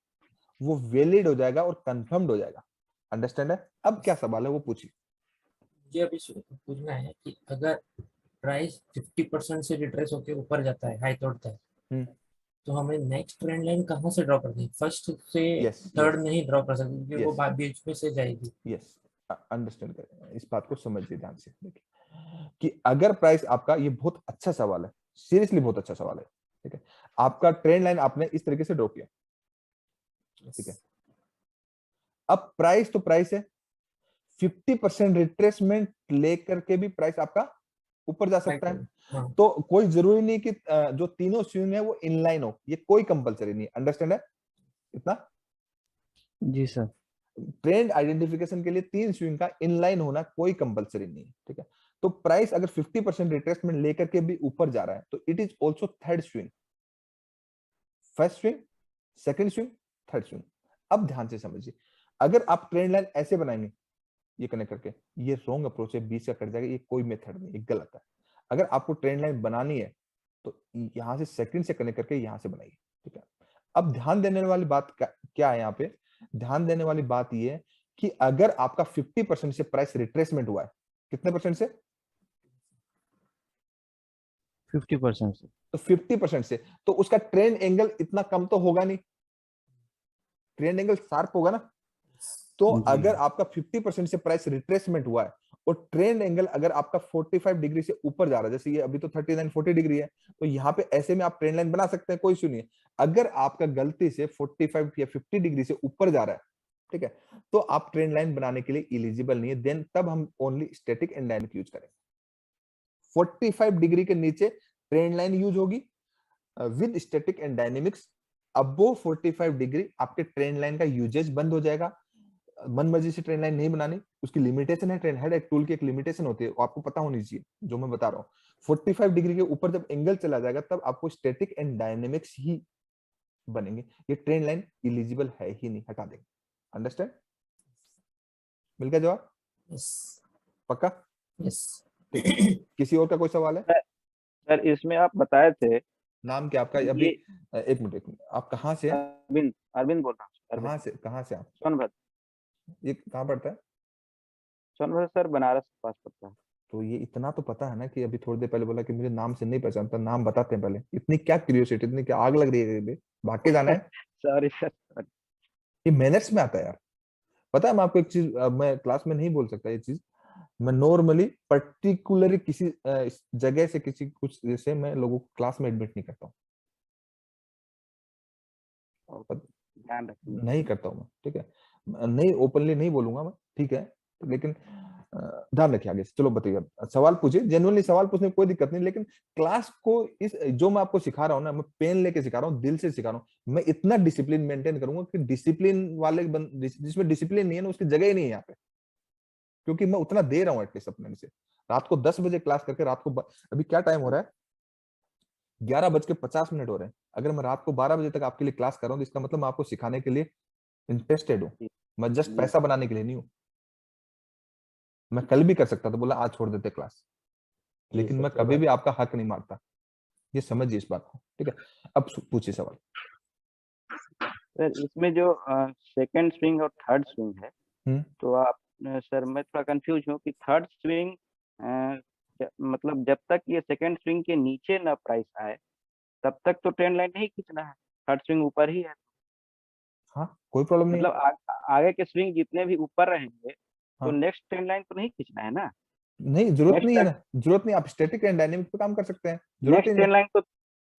वो वैलिड हो जाएगा और कंफर्म्ड हो जाएगा। अंडरस्टैंड है? अब क्या सवाल है वो पूछिए। मुझे अभी पूछना है कि अगर प्राइस 50% से रिट्रेस होके ऊपर जाता है, हाई तोड़ता है, हम्म, तो हमें नेक्स्ट ट्रेंड लाइन कहाँ से ड्रॉ करनी है? फर्स्ट से यस थर्ड यस नहीं ड्रॉ कर सकते क्योंकि वो यस बीच में से जाएगी। यस, अंडरस्टैंड करें, इस बात को समझिए ध्यान से। देखिए कि अगर प्राइस आपका, ये बहुत अच्छा सवाल है, सीरियसली बहुत अच्छा सवाल है, ठीक है। आपका ट्रेंड लाइन आपने इस तरीके से ड्रॉ किया, ठीक है। अब प्राइस तो प्राइस है, 50% रिट्रेसमेंट लेकर के भी प्राइस आपका ऊपर जा सकता है। हाँ, तो कोई जरूरी नहीं कि जो तीनों स्विंग है वो इनलाइन हो, ये कोई कंपलसरी नहीं है। अंडरस्टैंड है इतना? जी सर। ट्रेंड आइडेंटिफिकेशन के लिए तीन स्विंग का इनलाइन होना कोई कंपलसरी नहीं है, ठीक है। तो प्राइस अगर 50% रिट्रेसमेंट लेकर के भी ऊपर जा रहा है तो it is also third swing, first swing, second swing, third swing. अब ध्यान से समझिए, अगर आप ट्रेंड लाइन ऐसे बनाएंगे ये कनेक्ट करके, ये रॉन्ग अप्रोच है, बीच का कट जाएगा, ये कोई मेथड नहीं, ये गलत है। अगर आपको ट्रेंड लाइन बनानी है तो यहां से सेकंड से कनेक्ट करके यहां से बनाइए, ठीक है। अब ध्यान देने वाली बात क्या है यहाँ पे? ध्यान देने वाली बात ये है कि अगर आपका 50% से प्राइस रिट्रेसमेंट हुआ है, कितने परसेंट से? 50% से। तो 50% से, तो उसका ट्रेंड एंगल इतना कम तो होगा नहीं, ट्रेंड एंगल शार्प होगा ना। तो जी। अगर आपका 50% से प्राइस रिट्रेसमेंट हुआ है और ट्रेंड एंगल अगर आपका 45 डिग्री से ऊपर जा रहा है, जैसे ये अभी तो 39-40 डिग्री है, तो यहाँ पे ऐसे में आप ट्रेंड लाइन बना सकते हैं, कोई इशू नहीं है। अगर आपका गलती से 45 या 50 डिग्री से ऊपर जा रहा है, ठीक है, तो आप ट्रेंड लाइन बनाने के लिए इलिजिबल नहीं है, देन तब हम only static and dynamic use करेंगे। 45 डिग्री के नीचे ट्रेंड लाइन यूज होगी with static and dynamics. Above 45 degree आपके ट्रेंड लाइन का यूजेज बंद हो जाएगा। मन मर्जी से ट्रेंड लाइन नहीं बनानी, उसकी लिमिटेशन है, ट्रेंड हेड एक टूल की एक लिमिटेशन होती है, वो आपको पता होनी चाहिए जो मैं बता रहा हूँ। 45 डिग्री के ऊपर जब एंगल चला जाएगा तब आपको स्टैटिक एंड डायनेमिक्स ही बनेंगे, ये ट्रेंड लाइन इलिजिबल है ही नहीं, हटा देंगे। अंडरस्टैंड? मिल गया जवाब? यस। पक्का? यस। ठीक है, किसी और का कोई सवाल है? सर इसमें आप बताए थे नाम क्या आपका अभी? ये एक मिनट, आप कहाँ से हैं? अरविंद अरविंद बोल रहा हूँ, अरविंद कहाँ से आप? सोनभद्र। ये कहाँ पड़ता है? सोनभद्र सर, बनारस के पास पड़ता है। तो ये इतना तो पता है ना कि अभी थोड़ी देर पहले बोला कि मुझे नाम से नहीं पहचानता, नाम बताते हैं पहले। इतनी क्या क्यूरियोसिटी, इतनी क्या आग लग रही है? ये भाग के जाना है? Sorry sir, sorry। ये मैनर्स में आता है यार। पता है मैं आपको एक चीज, मैं क्लास में नहीं बोल सकता ये चीज। मैं नॉर्मली पर्टिकुलरली किसी इस जगह से किसी कुछ जैसे मैं लोगों को क्लास में एडमिट नहीं करता हूँ, ध्यान रखिए। नहीं करता हूँ मैं, ठीक है। नहीं, ओपनली नहीं बोलूंगा मैं, ठीक है, लेकिन ध्यान रखिए आगे से। चलो बताइए, अब सवाल पूछिए, जेन्युइनली सवाल पूछने में कोई दिक्कत नहीं, लेकिन क्लास को इस जो मैं आपको सिखा रहा हूँ ना, मैं पेन लेके सिखा रहा हूँ, दिल से सिखा रहा हूँ। मैं इतना डिसिप्लिन मेंटेन करूंगा कि डिसिप्लिन वाले जिसमें डिसिप्लिन नहीं है ना, उसकी जगह ही नहीं है यहाँ पे, क्योंकि मैं उतना दे रहा हूँ एटलीस्ट अपने से। रात को 10 बजे क्लास करके रात को अभी क्या टाइम हो रहा है? 11:50 हो रहे हैं। अगर मैं रात को 12 बजे तक आपके लिए क्लास कर रहा हूँ, तो इसका मतलब मैं आपको सिखाने के लिए इंटरेस्टेड हूँ। जी, मैं जस्ट जी। पैसा बनाने के लिए नहीं हूँ। मैं कल भी कर सकता था, बोला आज छोड़ देते क्लास, जी लेकिन सर, मैं सही कभी बात। भी आपका हक नहीं मारता। ये समझिए इस बात को, ठीक है। अब पूछिए सवाल। सर इसमें जो सेकंड स्विंग और थर्ड स्विंग है, हम्म तो आप सर मैं थोड़ा कंफ्यूज हूँ कि थर्ड स्विंग मतलब जब तक ये सेकंड स्विंग के नीचे ना प्राइस आए तब तक तो ट्रेंड लाइन नहीं खींचना है, थर्ड स्विंग ऊपर ही है। हाँ, कोई प्रॉब्लम नहीं है। मतलब आगे के स्विंग जितने भी ऊपर रहेंगे तो हाँ, नेक्स्ट ट्रेंड लाइन तो नहीं खींचना है ना। नहीं जरूरत नहीं है नेक्स्ट ना, जरूरत नहीं। आप स्टैटिक एंड डायनेमिक पे काम कर सकते हैं, जरूरत ही नेक्स्ट नहीं ट्रेंड है। लाइन तो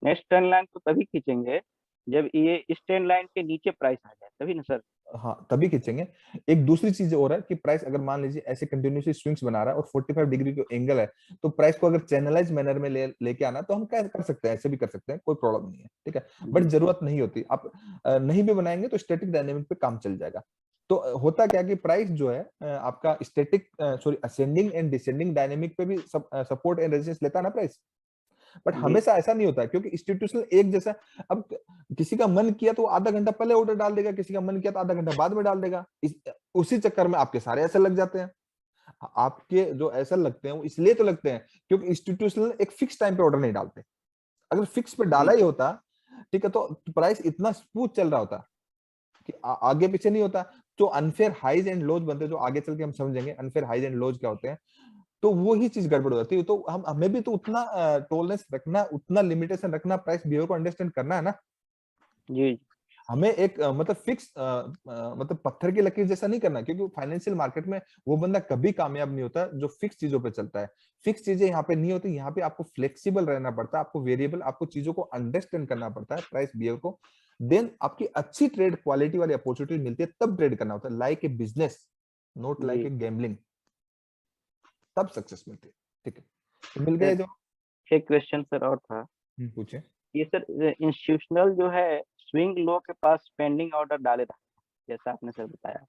नेक्स्ट ट्रेंड लाइन तो तभी खींचेंगे जब ये इस ट्रेंड लाइन के नीचे प्राइस आ जाए, तभी ना सर। हाँ, तभी खींचेंगे। एक दूसरी चीज और है कि प्राइस अगर मान लीजिए ऐसे कंटिन्यूसली स्विंग्स बना रहा है और 45 डिग्री का एंगल है, तो प्राइस को अगर चैनलाइज मैनर में लेके आना, तो हम क्या कर सकते हैं, ऐसे भी कर सकते हैं, कोई प्रॉब्लम नहीं है, ठीक है। बट जी जरूरत नहीं होती। आप नहीं भी बनाएंगे तो स्टैटिक डायनेमिक पे काम चल जाएगा। तो होता क्या कि प्राइस जो है आपका static sorry ascending and descending dynamic पे भी सपोर्ट एंड रेजिस्टेंस लेता है ना प्राइस। बट जी हमेशा ऐसा नहीं होता है, क्योंकि इंस्टीट्यूशनल एक जैसा। अब किसी का मन किया तो आधा घंटा पहले ऑर्डर डाल देगा, किसी का मन किया तो आधा घंटा बाद में डाल देगा। उसी चक्कर में आपके सारे ऐसे लग जाते हैं। आपके जो ऐसा लगते हैं वो इसलिए तो लगते हैं क्योंकि इंस्टीट्यूशनल एक फिक्स टाइम पे ऑर्डर नहीं डालते। अगर फिक्स पे डाला जी ही होता, ठीक है, तो प्राइस इतना स्मूथ चल रहा होता कि आगे पीछे नहीं होता। जो अनफेयर हाइज एंड लोज बनते हैं, जो आगे चल के हम समझेंगे अनफेयर हाइज एंड लोज क्या होते हैं, तो वो ही चीज गड़बड़ हो जाती है। तो हमें भी तो उतना टोलरेंस रखना, उतना लिमिटेशन रखना, प्राइस बिहेवियर को अंडरस्टैंड करना है ना। जी हमें एक मतलब फिक्स मतलब पत्थर की लकीर जैसा नहीं करना, क्योंकि फाइनेंशियल मार्केट में वो बंदा कभी कामयाब नहीं होता जो फिक्स चीजों पे चलता है। फिक्स चीजें यहाँ पे नहीं होती, यहाँ पे आपको फ्लेक्सिबल रहना पड़ता है, आपको वेरिएबल, आपको चीजों को अंडरस्टैंड करना पड़ता है, प्राइस बिहेवियर को। देन आपकी अच्छी ट्रेड क्वालिटी वाली अपॉर्चुनिटी मिलती है, तब ट्रेड करना होता है, like a business, not like जी ए गैम्बलिंग। तब सक्सेस मिलती है, ठीक है। तो मिल गए सर, जो। एक क्वेश्चन सर और था। पूछे। ये सर इंस्टीट्यूशनल जो है स्विंग लो के पास पेंडिंग ऑर्डर डाले रहते हैं, जैसा आपने सर बताया।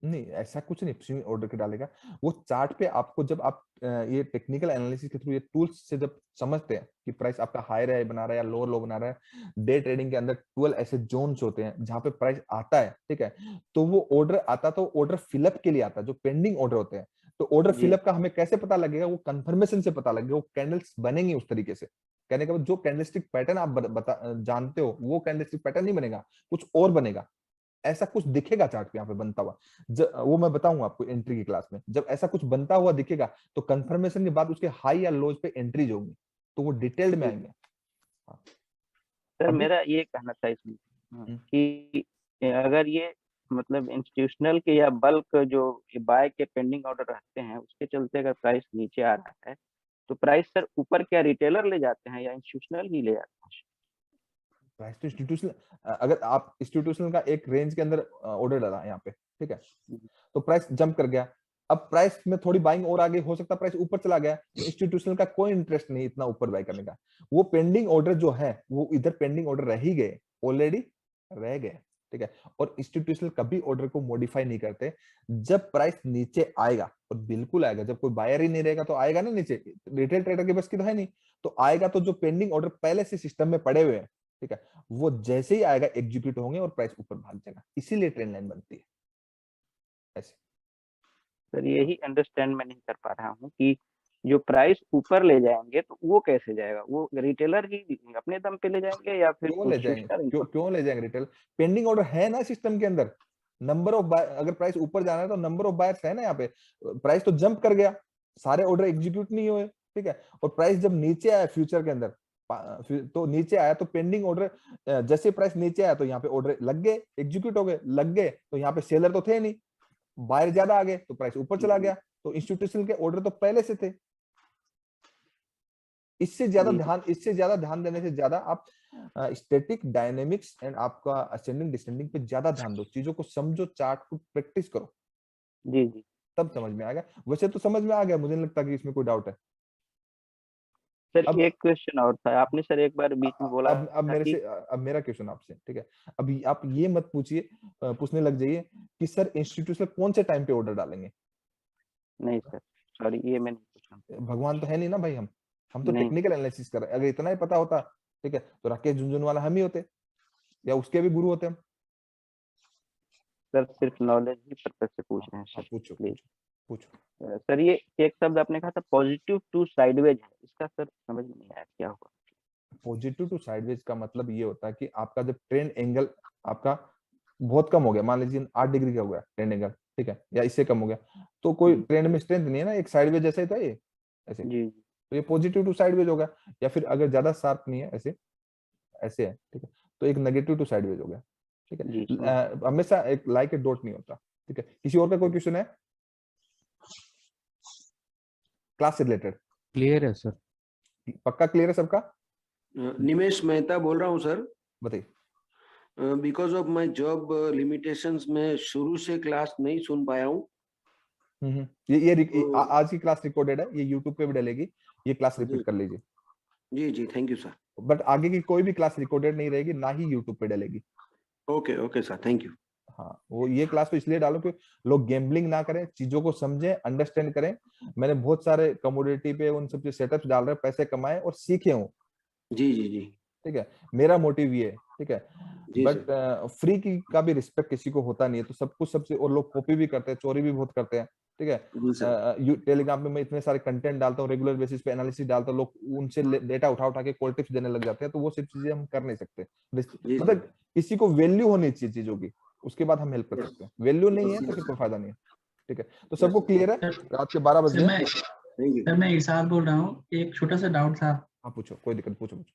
नहीं, ऐसा कुछ नहीं स्विंग ऑर्डर के डालेगा। वो चार्ट पे आपको, जब आप ये टेक्निकल एनालिसिस के थ्रू, ये टूल्स से जब समझते हैं कि प्राइस आपका हाई रे बना रहा है या लोअर लो बना रहा है, डे ट्रेडिंग के अंदर 12 ऐसे जोन्स होते हैं जहां पे प्राइस आता है, ठीक है। तो वो ऑर्डर आता, तो ऑर्डर फिलअप के लिए आता है, जो पेंडिंग ऑर्डर होते हैं। तो ऑर्डर जी फिलअप का हमें कैसे पता लगेगा? वो कंफर्मेशन से पता लगेगा, वो कैंडल्स बनेंगी उस तरीके से। कहने का मतलब जो कैंडलस्टिक पैटर्न आप जानते हो, वो कैंडलस्टिक पैटर्न नहीं बनेगा, कुछ और बनेगा। ऐसा कुछ दिखेगा चार्ट पे यहाँ पे बनता हुआ। वो मैं बताऊंगा आपको एंट्री की क्लास में। जब ऐसा कुछ बनता हुआ दिखेगा, तो कंफर्मेशन के बाद उसके हाई या लोज पे एंट्रीज होंगी, तो वो डिटेल्ड में जी आएंगे। हाँ, सर, अभी मेरा ये कहना था इसमें हम्म, कि अगर ये मतलब इंस्टीट्यूशनल के या बल्क जो बाय के पेंडिंग ऑर्डर रहते हैं उसके चलते अगर प्राइस नीचे आ रहा है तो प्राइस सर ऊपर क्या रिटेलर ले जाते हैं या इंस्टीट्यूशनल ही ले जाते हैं? प्राइस तो इंस्टीट्यूशनल, अगर आप इंस्टीट्यूशनल का एक रेंज के अंदर ऑर्डर डाला यहाँ पे, ठीक है, तो प्राइस जंप कर गया। अब प्राइस में थोड़ी बाइंग और आगे हो सकता है, प्राइस ऊपर चला गया, तो इंस्टीट्यूशनल का कोई इंटरेस्ट नहीं इतना ऊपर बाय करने का। वो पेंडिंग ऑर्डर जो है, वो इधर पेंडिंग ऑर्डर रह ही गए, ऑलरेडी रह गए, ठीक है। और इंस्टीट्यूशनल कभी ऑर्डर को मॉडिफाई नहीं करते। जब प्राइस नीचे आएगा, और बिल्कुल आएगा, जब कोई बायर ही नहीं रहेगा तो आएगा ना नीचे, रिटेल ट्रेडर के बस की तो है नहीं। तो आएगा तो जो पेंडिंग ऑर्डर पहले से सिस्टम में पड़े हुए हैं, ठीक है, वो जैसे ही आएगा एग्जीक्यूट होंगे और प्राइस ऊपर भाग जाएगा। इसीलिए ट्रेंड लाइन बनती है ऐसे। सर यही अंडरस्टैंड मैं नहीं कर पा रहा हूँ कि जो प्राइस ऊपर ले जाएंगे तो वो कैसे जाएगा? वो रिटेलर ही अपने दम पे ले जाएंगे या फिर क्यों ले जाएंगे, इंस्टीट्यूशनल क्यों ले जाएंगे रिटेल? पेंडिंग ऑर्डर है ना सिस्टम के अंदर। नंबर ऑफ बाय, अगर प्राइस ऊपर जाना है तो नंबर ऑफ बायर्स है ना यहाँ पे। प्राइस तो जंप कर गया, सारे ऑर्डर एग्जीक्यूट नहीं हुए, ठीक है। और प्राइस जब नीचे आया फ्यूचर के अंदर, तो नीचे आया तो पेंडिंग ऑर्डर, जैसे प्राइस नीचे आया तो यहाँ पे ऑर्डर लग गए, एग्जीक्यूट हो गए, लग गए तो यहाँ पे सेलर तो थे नहीं, बायर ज्यादा आ गए तो प्राइस ऊपर चला गया। तो इंस्टीट्यूशनल के ऑर्डर तो पहले से थे। इससे ज्यादा ध्यान देने से ज्यादा आप स्टैटिक, डायनेमिक्स एंड आपका असेंडिंग डिसेंडिंग पे ज्यादा ध्यान दो। चीजों को समझो, चार्ट को प्रैक्टिस करो, जी जी तब समझ में आएगा। वैसे तो समझ में आ गया, मुझे नहीं लगता कि इसमें कोई डाउट है। सर। अब एक क्वेश्चन और था, आपने सर एक बार बीच में बोला अब था मेरे कि से अब मेरा क्वेश्चन आपसे, ठीक है। अभी आप ये मत पूछिए, पूछने लग जाइए कि सर इंस्टीट्यूशन कौन से टाइम पे ऑर्डर डालेंगे। नहीं सर, सॉरी, ये मैं नहीं पूछा। भगवान तो है नहीं ना भाई, हम तो नहीं टेक्निकल एनालिसिस कर रहे हैं। अगर इतना ही पता होता, ठीक है, तो राकेश झुनझुनवाला हम ही होते या उसके भी गुरु होते हम। सर, सिर्फ नॉलेज ही पर्पज से पूछ रहे हैं हाँ, सर, पूछो प्लीज। पूछो। सर, ये एक शब्द आपने कहा था पॉजिटिव टू साइडवेज है, इसका सर समझ में नहीं आया क्या हुआ? पॉजिटिव टू साइडवेज का मतलब ये होता है कि आपका जब ट्रेंड एंगल आपका बहुत कम हो गया, मान लीजिए 8 डिग्री का हो गया ट्रेंड एंगल, ठीक है, या इससे कम हो गया, तो कोई ट्रेंड में स्ट्रेंथ नहीं है ना, एक साइडवेज जैसा ही था ये, ऐसे। जी जी तो ये पॉजिटिव टू साइडवेज होगा। या फिर अगर ज्यादा शार्प नहीं है, ऐसे ऐसे है, ठीक है, तो एक नेगेटिव टू साइडवेज हो गया, ठीक है। जी सर। हमेशा एक लाइक ए डॉट नहीं होता, ठीक है। किसी और का कोई क्वेश्चन है क्लास से रिलेटेड? क्लियर है सर। पक्का क्लियर है सबका? निमेश मेहता बोल रहा हूँ सर। बताइए। Because of my job limitations में शुरू से क्लास नहीं सुन पाया हूँ। आज की क्लास रिकॉर्डेड है, ये यूट्यूब पे भी डलेगी, ये क्लास रिपीट कर लीजिए। जी जी, थैंक यू सर। बट आगे की कोई भी क्लास रिकॉर्डेड नहीं रहेगी, ना ही यूट्यूब पे डलेगी। Okay okay sir, thank you. हाँ, वो ये क्लास तो इसलिए डालो कि लोग गैम्बलिंग ना करें, चीजों को समझें, अंडरस्टैंड करें। मैंने बहुत सारे कमोडिटी पे उन सब सेटअप्स डाल रहे, पैसे कमाए और सीखे हूँ, जी जी जी ठीक है। मेरा मोटिव ये है, ठीक है। जी बट फ्री की का भी रिस्पेक्ट किसी को होता नहीं है, तो सब कुछ सबसे, और लोग कॉपी भी करते हैं, चोरी भी बहुत करते हैं, ठीक है। जी सर। टेलीग्राम पे मैं इतने सारे कंटेंट डालता हूँ, रेगुलर बेसिस पे एनालिसिस डालता हूँ, लोग उनसे डेटा उठा उठा के कॉल टिप्स देने लग जाते हैं, तो वो सब चीजें हम कर नहीं सकते। जी मतलब किसी को वैल्यू होनी चाहिए चीजों की, उसके बाद हम हेल्प कर सकते हैं। वैल्यू नहीं है तो फिर कोई फायदा नहीं है, ठीक है। तो सबको क्लियर है? रात के 12 बज सर गए। मैं सर मैं इरशाद बोल रहा हूँ, एक छोटा सा डाउट था। हाँ पूछो, कोई दिक्कत, पूछो पूछो।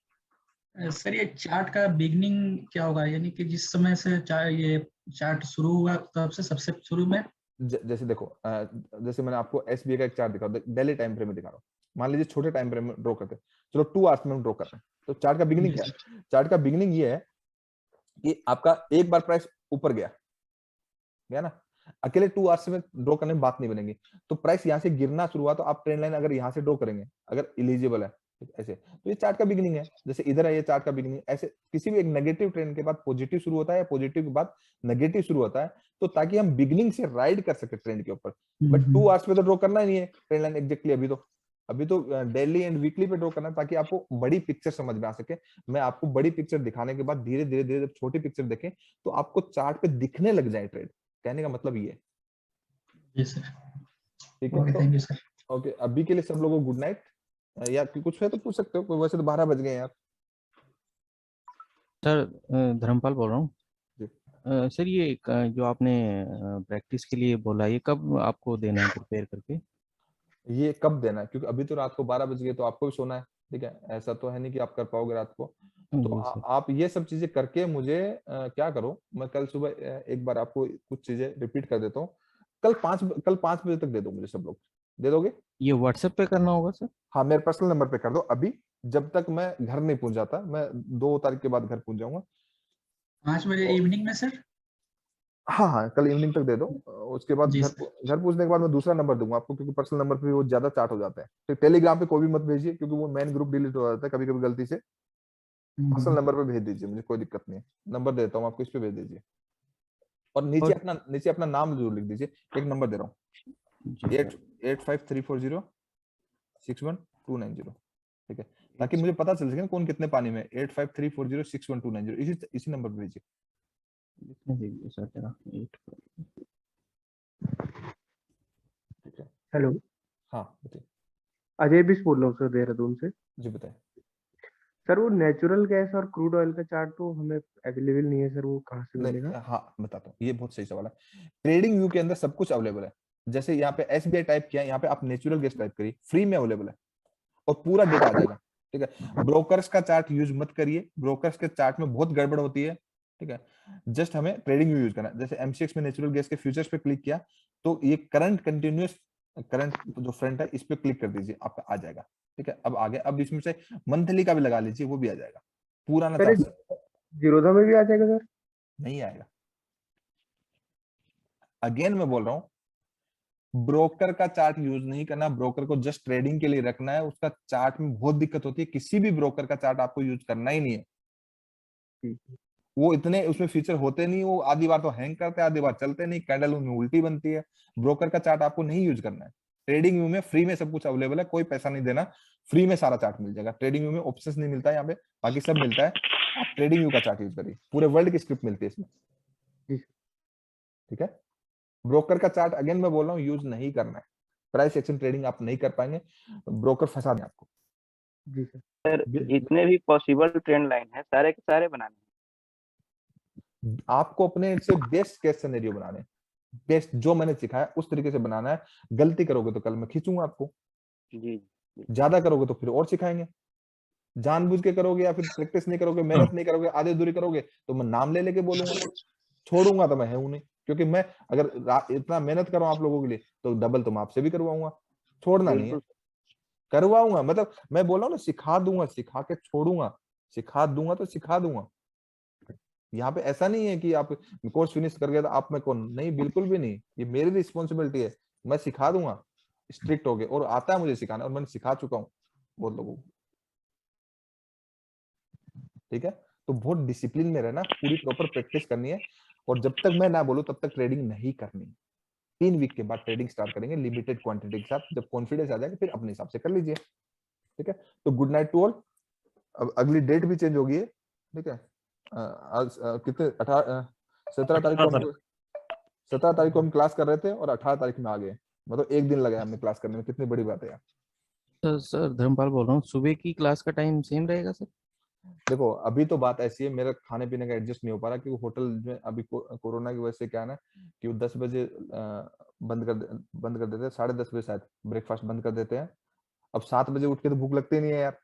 सर ये चार्ट का बिगनिंग क्या होगा, यानी कि जिस समय से ये चार्ट शुरू हुआ तब से सबसे शुरू में? जैसे देखो, जैसे मैंने आपको एसबीआई का एक चार्ट दिखा, डेली टाइम फ्रेम में दिखा रहा हूँ। मान लीजिए छोटे टाइम फ्रेम में ड्रॉ करते हैं, चलो 2 आवर्स में हम ड्रॉ कर रहे हैं, तो चार्ट का बिगिनिंग क्या है? चार्ट का बिगिनिंग ये है कि आपका एक बार प्राइस ऊपर गया ना, अकेले 2 आवर्स में ड्रॉ करने में बात नहीं बनेगी। तो प्राइस यहाँ से गिरना शुरू हुआ, तो आप ट्रेंड लाइन अगर यहाँ से ड्रॉ करेंगे, अगर एलिजिबल है ऐसे, तो ये चार्ट का बिगिनिंग है। जैसे इधर है, ये चार्ट का बिगिनिंग। ऐसे किसी भी एक नेगेटिव ट्रेंड के बाद पॉजिटिव शुरू होता है, या पॉजिटिव के बाद नेगेटिव शुरू होता है, तो ताकि हम बिगिनिंग से राइड कर सके ट्रेंड के ऊपर। बट 2 आवर्स में तो ड्रॉ करना ही नहीं है ट्रेंड लाइन एग्जैक्टली। अभी तो डेली एंड वीकली पे ड्रॉ करना है, ताकि आपको बड़ी पिक्चर समझ में आ सके। मैं आपको बड़ी पिक्चर दिखाने के बाद धीरे धीरे धीरे जब छोटी पिक्चर देखें, तो आपको चार्ट पे दिखने लग जाए ट्रेड। कहने का मतलब ये है, जी सर। ठीक है। Okay, thank you sir. Okay, अभी के लिए सब लोगों को गुड नाइट। या कुछ है तो पूछ सकते हो, वैसे तो 12 बज गए यार। सर, धर्मपाल बोल रहा हूँ। जी। सर, ये जो आपने प्रैक्टिस के लिए बोला, ये कब आपको देना है प्रिपेयर करके? ये कब देना है? क्योंकि अभी तो रात को 12 बज गए, तो आपको भी सोना है, ठीक है। ऐसा तो है नहीं कि आप कर पाओगे रात को। तो जी सर। आप ये सब चीजें करके मुझे क्या करो, मैं कल सुबह एक बार आपको कुछ चीजें रिपीट कर देता हूँ। कल 5 बजे तक दे दो मुझे, सब लोग दे दोगे? ये व्हाट्सएप पे करना होगा सर? हाँ, मेरे पर्सनल नंबर पे कर दो अभी, जब तक मैं घर नहीं पहुंच जाता। मैं 2 तारीख के बाद घर पहुंच जाऊंगा। 5 बजे इवनिंग में सर? हाँ हाँ, कल इवनिंग तक दे दो। उसके बाद जी घर सर। घर पहुंचने के बाद मैं दूसरा नंबर दूंगा आपको, क्योंकि पर्सनल नंबर पे वो ज्यादा चार्ट हो जाता है। तो टेलीग्राम पे कोई भी मत भेजिए, क्योंकि वो मेन ग्रुप डिलीट हो जाता है कभी कभी गलती से। पर्सनल नंबर पे भेज दीजिए, मुझे कोई दिक्कत नहीं है। नंबर देता हूँ आपको, इस पे भेज दीजिए। और और नीचे अपना नाम जरूर लिख दीजिए। एक नंबर दे रहा हूँ, जी सर। 8534061290, ठीक है। ताकि मुझे पता चल सके कौन कितने पानी में। 8534061290, इसी नंबर पे भेजिए। लिखने दीजिए सर जरा। 8। ठीक है। हेलो। हाँ बताइए। अजय भी बोल रहा हूँ सर, देहरादून से। जी बताएं। सर वो नेचुरल गैस और क्रूड ऑयल का चार्ट तो हमें अवेलेबल नहीं है सर, वो कहाँ से मिलेगा? नहीं, हाँ बताता हूँ, ये बहुत सही सवाल है। ट्रेडिंग व्यू के अंदर सब कुछ अवेलेबल है। जैसे यहाँ पे SBI टाइप किया, यहाँ पे आप नेचुरल गैस टाइप करिए, फ्री में अवेलेबल है और पूरा डेटा आ जाएगा। ठीक है, ब्रोकर्स का चार्ट यूज मत करिए, ब्रोकर्स के चार्ट में बहुत गड़बड़ होती है। ठीक है, जस्ट हमें ट्रेडिंग व्यू यूज करना है। जैसे MCX में नेचुरल गैस के फ्यूचर्स पे क्लिक किया तो ये करंट कंटिन्यूअस करंट जो फ्रंट है इस पे क्लिक कर दीजिए, आपका आ जाएगा। ठीक है, अब आगे, अब इसमें से मंथली का भी लगा लीजिए, वो भी आ जाएगा पुराना सर चार्ट। जीरोधा में भी आ जाएगा सर? नहीं आएगा। अगेन मैं बोल रहा हूं, ब्रोकर का चार्ट यूज नहीं करना, ब्रोकर को जस्ट ट्रेडिंग के लिए रखना है। उसका चार्ट में बहुत दिक्कत होती है, किसी भी ब्रोकर का चार्ट आपको यूज करना ही नहीं है। वो इतने उसमें फीचर होते नहीं, वो आधी बार तो हैंग करते हैं, आधी बार चलते नहीं, कैंडल उनमें उल्टी बनती है। ब्रोकर का चार्ट आपको नहीं यूज करना है। ट्रेडिंग व्यू में फ्री में सब कुछ अवेलेबल है, कोई पैसा नहीं देना, फ्री में सारा चार्ट मिल जाएगा। ट्रेडिंग व्यू में ऑप्शंस नहीं मिलता है, यहाँ पे बाकी सब मिलता है। आप ट्रेडिंग व्यू का चार्ट यूज करिए, पूरे वर्ल्ड की स्क्रिप्ट मिलती है इसमें। ठीक है, ब्रोकर का चार्ट अगेन मैं बोल रहा हूँ यूज नहीं करना है। प्राइस एक्शन ट्रेडिंग आप नहीं कर पाएंगे, ब्रोकर फंसा दें आपको। जी सर। सर जितने भी पॉसिबल ट्रेंड लाइन है सारे के सारे बनाने हैं। आपको अपने से बेस्ट केस सिनेरियो बनाने, बेस्ट जो मैंने सिखाया उस तरीके से बनाना है। गलती करोगे तो कल मैं खींचूंगा आपको, जी ज्यादा करोगे तो फिर और सिखाएंगे। जानबूझ के करोगे या फिर प्रैक्टिस नहीं करोगे, मेहनत नहीं करोगे, आधे अधूरी करोगे तो मैं नाम ले लेके बोलूंगा, छोड़ूंगा तो मैं हूं नहीं। क्योंकि मैं अगर इतना मेहनत कर रहा हूं आप लोगों के लिए तो डबल तो मैं आपसे भी करवाऊंगा, छोड़ना नहीं है, बिल्कुल। करवाऊंगा। मतलब मैं बोल रहा हूँ ना, सिखा दूंगा, सिखा के छोड़ूंगा, सिखा दूंगा तो सिखा दूंगा। यहाँ पे ऐसा नहीं है कि आप कोर्स फिनिश कर गए तो आप में कौन, नहीं, बिल्कुल भी नहीं। ये मेरी रिस्पॉन्सिबिलिटी है, मैं सिखा दूंगा स्ट्रिक्ट हो गए, और आता है मुझे सिखाना, और मैंने सिखा चुका हूँ बहुत लोगों को। ठीक है, तो बहुत डिसिप्लिन में रहना, पूरी प्रॉपर प्रैक्टिस करनी है, और जब तक मैं ना बोलूं तब तक ट्रेडिंग नहीं करनी। 3 वीक के बाद ट्रेडिंग स्टार्ट करेंगे लिमिटेड क्वांटिटी के साथ। जब कॉन्फिडेंस आ जाएगा फिर अपने हिसाब से कर लीजिए। ठीक है, तो गुड नाइट टू ऑल। अब अगली डेट भी चेंज होगी है। ठीक है, आज कितने 17 तारीख को हम 17 तारीख को हम क्लास कर रहे थे और 18 तारीख में आ गए, मतलब एक दिन लगा हमने क्लास करने में, कितनी बड़ी बात है यार। सर धर्मपाल बोल रहा हूँ, सुबह की क्लास का टाइम सेम रहेगा सर? देखो अभी तो बात ऐसी है, मेरा खाने पीने का एडजस्ट नहीं हो पा रहा, क्योंकि होटल में अभी कोरोना की वजह से क्या है ना कि वो 10 बजे बंद कर देते हैं, 10:30 बजे शायद ब्रेकफास्ट बंद कर देते हैं। अब 7 बजे उठ के तो भूख लगती नहीं है यार,